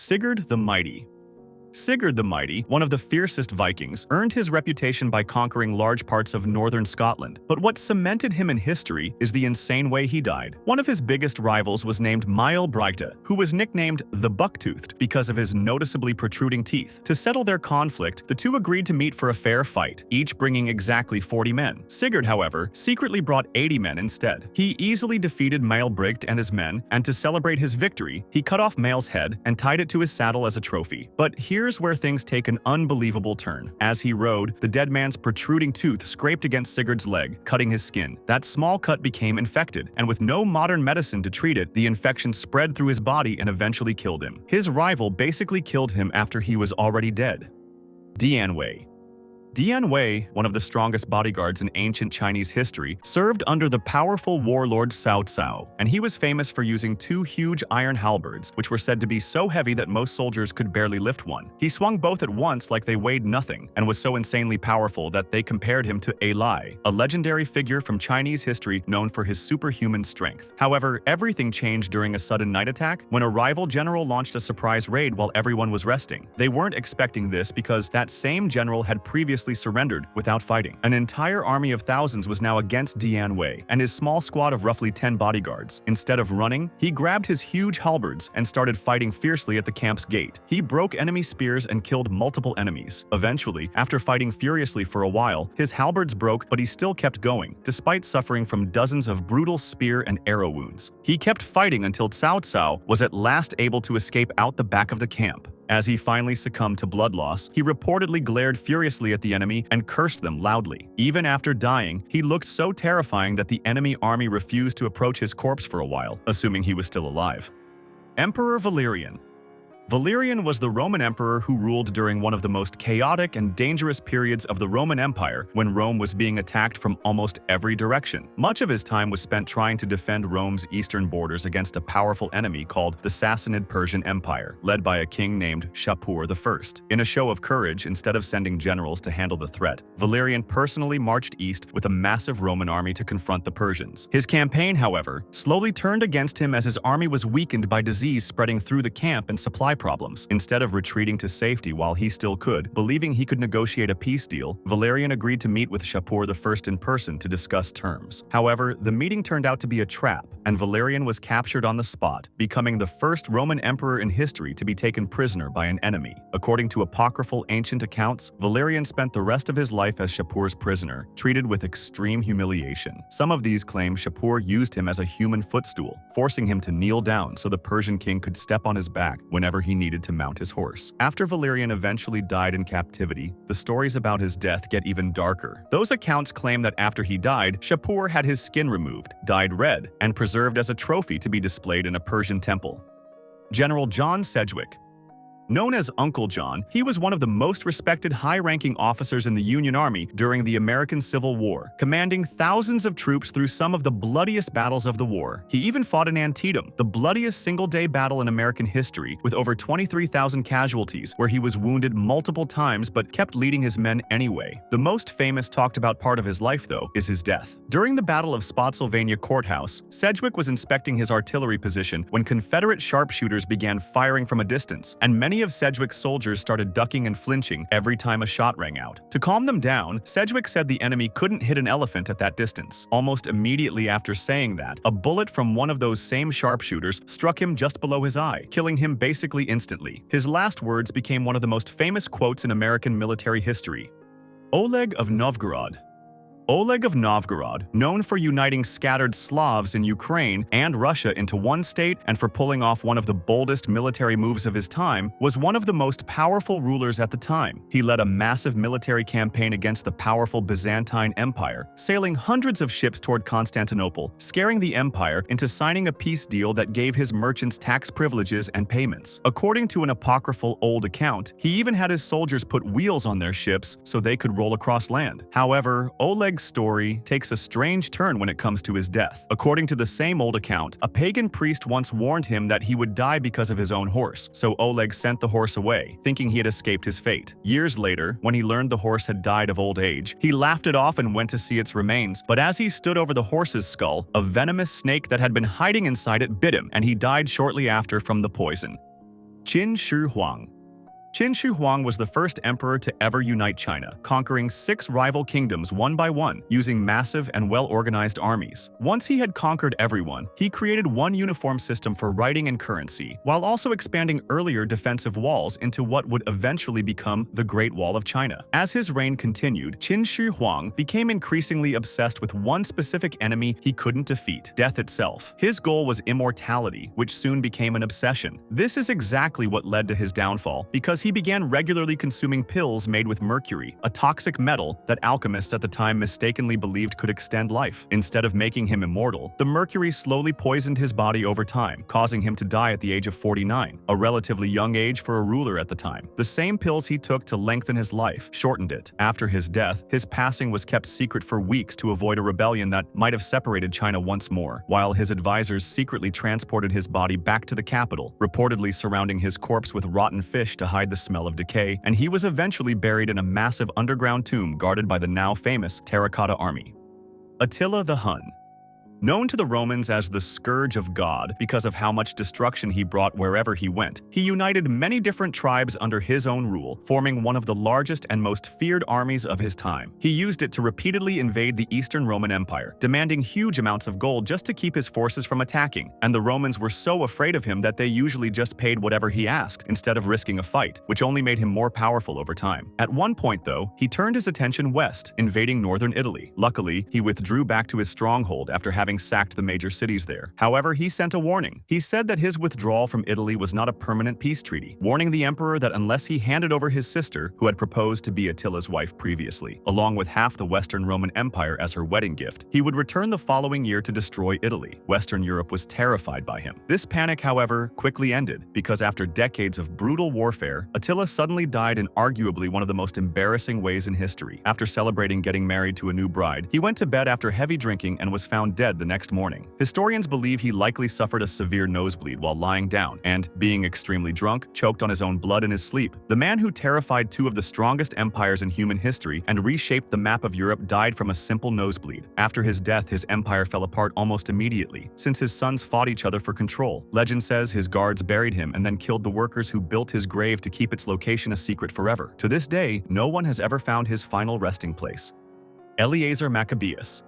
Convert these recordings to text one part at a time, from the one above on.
Sigurd the Mighty. Sigurd the Mighty, one of the fiercest Vikings, earned his reputation by conquering large parts of northern Scotland. But what cemented him in history is the insane way he died. One of his biggest rivals was named Mithridates, who was nicknamed the Buck-Toothed because of his noticeably protruding teeth. To settle their conflict, the two agreed to meet for a fair fight, each bringing exactly 40 men. Sigurd, however, secretly brought 80 men instead. He easily defeated Mithridates and his men, and to celebrate his victory, he cut off Mael's head and tied it to his saddle as a trophy. But here's where things take an unbelievable turn. As he rode, the dead man's protruding tooth scraped against Sigurd's leg, cutting his skin. That small cut became infected, and with no modern medicine to treat it, the infection spread through his body and eventually killed him. His rival basically killed him after he was already dead. Dian Wei. Dian Wei, one of the strongest bodyguards in ancient Chinese history, served under the powerful warlord Cao Cao, and he was famous for using two huge iron halberds, which were said to be so heavy that most soldiers could barely lift one. He swung both at once like they weighed nothing, and was so insanely powerful that they compared him to Eli, a legendary figure from Chinese history known for his superhuman strength. However, everything changed during a sudden night attack when a rival general launched a surprise raid while everyone was resting. They weren't expecting this because that same general had previously surrendered without fighting. An entire army of thousands was now against Dian Wei and his small squad of roughly 10 bodyguards. Instead of running, he grabbed his huge halberds and started fighting fiercely at the camp's gate. He broke enemy spears and killed multiple enemies. Eventually, after fighting furiously for a while, his halberds broke, but he still kept going, despite suffering from dozens of brutal spear and arrow wounds. He kept fighting until Cao Cao was at last able to escape out the back of the camp. As he finally succumbed to blood loss, he reportedly glared furiously at the enemy and cursed them loudly. Even after dying, he looked so terrifying that the enemy army refused to approach his corpse for a while, assuming he was still alive. Emperor Valerian. Valerian was the Roman emperor who ruled during one of the most chaotic and dangerous periods of the Roman Empire when Rome was being attacked from almost every direction. Much of his time was spent trying to defend Rome's eastern borders against a powerful enemy called the Sassanid Persian Empire, led by a king named Shapur I. In a show of courage, instead of sending generals to handle the threat, Valerian personally marched east with a massive Roman army to confront the Persians. His campaign, however, slowly turned against him as his army was weakened by disease spreading through the camp and supply problems. Instead of retreating to safety while he still could, believing he could negotiate a peace deal, Valerian agreed to meet with Shapur I in person to discuss terms. However, the meeting turned out to be a trap, and Valerian was captured on the spot, becoming the first Roman emperor in history to be taken prisoner by an enemy. According to apocryphal ancient accounts, Valerian spent the rest of his life as Shapur's prisoner, treated with extreme humiliation. Some of these claim Shapur used him as a human footstool, forcing him to kneel down so the Persian king could step on his back whenever he needed to mount his horse. After Valerian eventually died in captivity, the stories about his death get even darker. Those accounts claim that after he died, Shapur had his skin removed, dyed red, and preserved as a trophy to be displayed in a Persian temple. General John Sedgwick. Known as Uncle John, he was one of the most respected high-ranking officers in the Union Army during the American Civil War, commanding thousands of troops through some of the bloodiest battles of the war. He even fought in Antietam, the bloodiest single-day battle in American history, with over 23,000 casualties, where he was wounded multiple times but kept leading his men anyway. The most famous talked about part of his life, though, is his death. During the Battle of Spotsylvania Courthouse, Sedgwick was inspecting his artillery position when Confederate sharpshooters began firing from a distance, and many of Sedgwick's soldiers started ducking and flinching every time a shot rang out. To calm them down, Sedgwick said the enemy couldn't hit an elephant at that distance. Almost immediately after saying that, a bullet from one of those same sharpshooters struck him just below his eye, killing him basically instantly. His last words became one of the most famous quotes in American military history. Oleg of Novgorod. Oleg of Novgorod, known for uniting scattered Slavs in Ukraine and Russia into one state and for pulling off one of the boldest military moves of his time, was one of the most powerful rulers at the time. He led a massive military campaign against the powerful Byzantine Empire, sailing hundreds of ships toward Constantinople, scaring the empire into signing a peace deal that gave his merchants tax privileges and payments. According to an apocryphal old account, he even had his soldiers put wheels on their ships so they could roll across land. However, Oleg's story takes a strange turn when it comes to his death. According to the same old account, a pagan priest once warned him that he would die because of his own horse, so Oleg sent the horse away, thinking he had escaped his fate. Years later, when he learned the horse had died of old age, he laughed it off and went to see its remains, but as he stood over the horse's skull, a venomous snake that had been hiding inside it bit him, and he died shortly after from the poison. Qin Shi Huang. Qin Shi Huang was the first emperor to ever unite China, conquering 6 rival kingdoms one by one, using massive and well-organized armies. Once he had conquered everyone, he created one uniform system for writing and currency, while also expanding earlier defensive walls into what would eventually become the Great Wall of China. As his reign continued, Qin Shi Huang became increasingly obsessed with one specific enemy he couldn't defeat: death itself. His goal was immortality, which soon became an obsession. This is exactly what led to his downfall, because he began regularly consuming pills made with mercury, a toxic metal that alchemists at the time mistakenly believed could extend life. Instead of making him immortal, the mercury slowly poisoned his body over time, causing him to die at the age of 49, a relatively young age for a ruler at the time. The same pills he took to lengthen his life shortened it. After his death, his passing was kept secret for weeks to avoid a rebellion that might have separated China once more, while his advisors secretly transported his body back to the capital, reportedly surrounding his corpse with rotten fish to hide the smell of decay, and he was eventually buried in a massive underground tomb guarded by the now famous terracotta army. Attila the Hun. Known to the Romans as the Scourge of God because of how much destruction he brought wherever he went, he united many different tribes under his own rule, forming one of the largest and most feared armies of his time. He used it to repeatedly invade the Eastern Roman Empire, demanding huge amounts of gold just to keep his forces from attacking, and the Romans were so afraid of him that they usually just paid whatever he asked instead of risking a fight, which only made him more powerful over time. At one point, though, he turned his attention west, invading northern Italy. Luckily, he withdrew back to his stronghold after having sacked the major cities there. However, he sent a warning. He said that his withdrawal from Italy was not a permanent peace treaty, warning the emperor that unless he handed over his sister, who had proposed to be Attila's wife previously, along with half the Western Roman Empire as her wedding gift, he would return the following year to destroy Italy. Western Europe was terrified by him. This panic, however, quickly ended, because after decades of brutal warfare, Attila suddenly died in arguably one of the most embarrassing ways in history. After celebrating getting married to a new bride, he went to bed after heavy drinking and was found dead the next morning. Historians believe he likely suffered a severe nosebleed while lying down and, being extremely drunk, choked on his own blood in his sleep. The man who terrified 2 of the strongest empires in human history and reshaped the map of Europe died from a simple nosebleed. After his death, his empire fell apart almost immediately, since his sons fought each other for control. Legend says his guards buried him and then killed the workers who built his grave to keep its location a secret forever. To this day, no one has ever found his final resting place. Eleazar Maccabeus.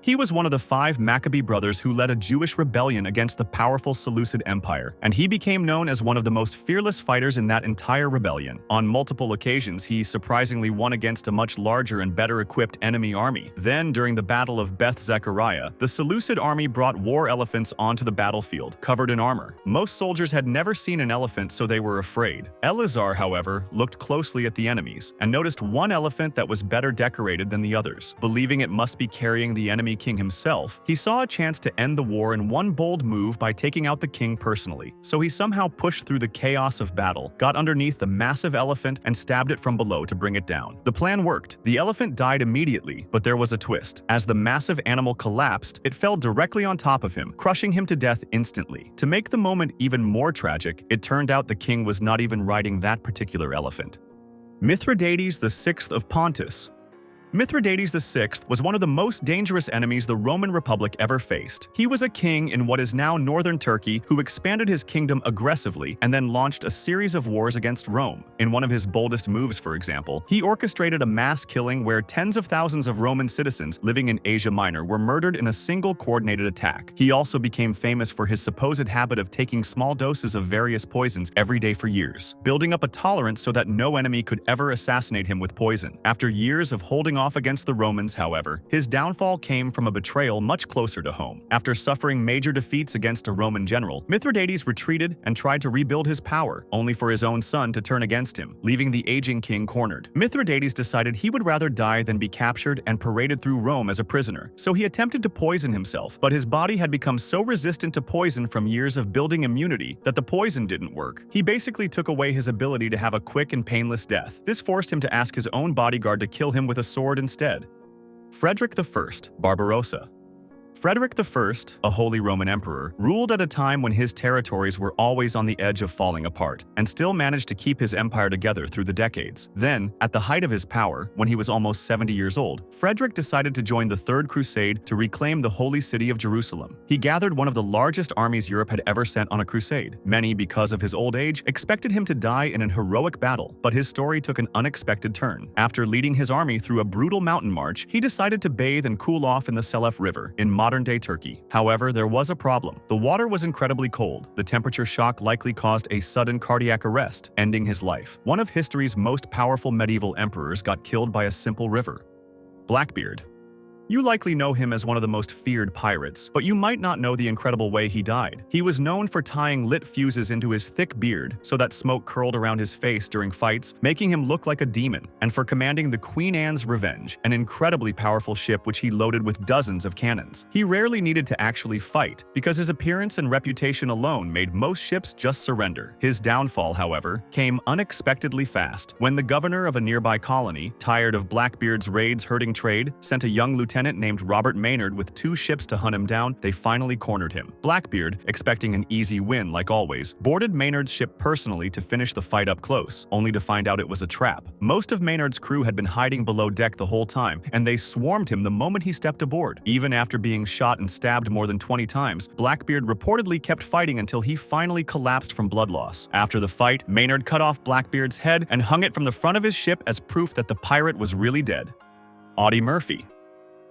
He was one of the 5 Maccabee brothers who led a Jewish rebellion against the powerful Seleucid Empire, and he became known as one of the most fearless fighters in that entire rebellion. On multiple occasions, he surprisingly won against a much larger and better equipped enemy army. Then, during the Battle of Beth Zechariah, the Seleucid army brought war elephants onto the battlefield, covered in armor. Most soldiers had never seen an elephant, so they were afraid. Eleazar, however, looked closely at the enemies and noticed one elephant that was better decorated than the others. Believing it must be carrying the enemy king himself, he saw a chance to end the war in one bold move by taking out the king personally. So he somehow pushed through the chaos of battle, got underneath the massive elephant, and stabbed it from below to bring it down. The plan worked. The elephant died immediately, but there was a twist. As the massive animal collapsed, it fell directly on top of him, crushing him to death instantly. To make the moment even more tragic, it turned out the king was not even riding that particular elephant. Mithridates VI of Pontus. Mithridates VI was one of the most dangerous enemies the Roman Republic ever faced. He was a king in what is now northern Turkey who expanded his kingdom aggressively and then launched a series of wars against Rome. In one of his boldest moves, for example, he orchestrated a mass killing where tens of thousands of Roman citizens living in Asia Minor were murdered in a single coordinated attack. He also became famous for his supposed habit of taking small doses of various poisons every day for years, building up a tolerance so that no enemy could ever assassinate him with poison. After years of holding off against the Romans, however, his downfall came from a betrayal much closer to home. After suffering major defeats against a Roman general, Mithridates retreated and tried to rebuild his power, only for his own son to turn against him, leaving the aging king cornered. Mithridates decided he would rather die than be captured and paraded through Rome as a prisoner, so he attempted to poison himself, but his body had become so resistant to poison from years of building immunity that the poison didn't work. He basically took away his ability to have a quick and painless death. This forced him to ask his own bodyguard to kill him with a sword instead. Frederick I, Barbarossa. Frederick I, a Holy Roman Emperor, ruled at a time when his territories were always on the edge of falling apart, and still managed to keep his empire together through the decades. Then, at the height of his power, when he was almost 70 years old, Frederick decided to join the Third Crusade to reclaim the holy city of Jerusalem. He gathered one of the largest armies Europe had ever sent on a crusade. Many, because of his old age, expected him to die in an heroic battle, but his story took an unexpected turn. After leading his army through a brutal mountain march, he decided to bathe and cool off in the Selef River in modern-day Turkey. However, there was a problem. The water was incredibly cold. The temperature shock likely caused a sudden cardiac arrest, ending his life. One of history's most powerful medieval emperors got killed by a simple river. Blackbeard. You likely know him as one of the most feared pirates, but you might not know the incredible way he died. He was known for tying lit fuses into his thick beard so that smoke curled around his face during fights, making him look like a demon, and for commanding the Queen Anne's Revenge, an incredibly powerful ship which he loaded with dozens of cannons. He rarely needed to actually fight, because his appearance and reputation alone made most ships just surrender. His downfall, however, came unexpectedly fast, when the governor of a nearby colony, tired of Blackbeard's raids hurting trade, sent a young lieutenant named Robert Maynard with 2 ships to hunt him down. They finally cornered him. Blackbeard, expecting an easy win like always, boarded Maynard's ship personally to finish the fight up close, only to find out it was a trap. Most of Maynard's crew had been hiding below deck the whole time, and they swarmed him the moment he stepped aboard. Even after being shot and stabbed more than 20 times, Blackbeard reportedly kept fighting until he finally collapsed from blood loss. After the fight, Maynard cut off Blackbeard's head and hung it from the front of his ship as proof that the pirate was really dead. Audie Murphy.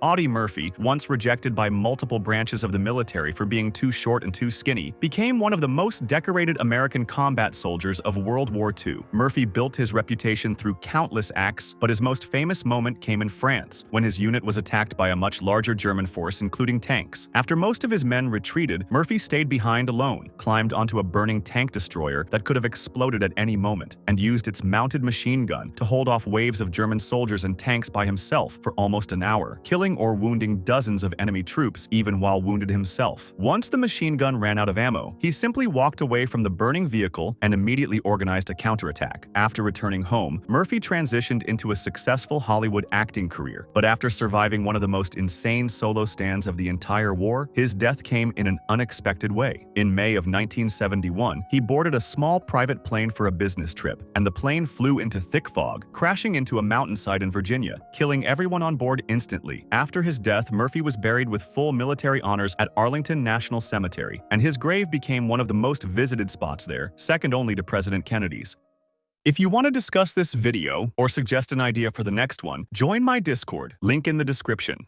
Audie Murphy, once rejected by multiple branches of the military for being too short and too skinny, became one of the most decorated American combat soldiers of World War II. Murphy built his reputation through countless acts, but his most famous moment came in France, when his unit was attacked by a much larger German force including tanks. After most of his men retreated, Murphy stayed behind alone, climbed onto a burning tank destroyer that could have exploded at any moment, and used its mounted machine gun to hold off waves of German soldiers and tanks by himself for almost an hour, killing or wounding dozens of enemy troops, even while wounded himself. Once the machine gun ran out of ammo, he simply walked away from the burning vehicle and immediately organized a counterattack. After returning home, Murphy transitioned into a successful Hollywood acting career, but after surviving one of the most insane solo stands of the entire war, his death came in an unexpected way. In May of 1971, he boarded a small private plane for a business trip, and the plane flew into thick fog, crashing into a mountainside in Virginia, killing everyone on board instantly. After his death, Murphy was buried with full military honors at Arlington National Cemetery, and his grave became one of the most visited spots there, second only to President Kennedy's. If you want to discuss this video or suggest an idea for the next one, join my Discord, link in the description.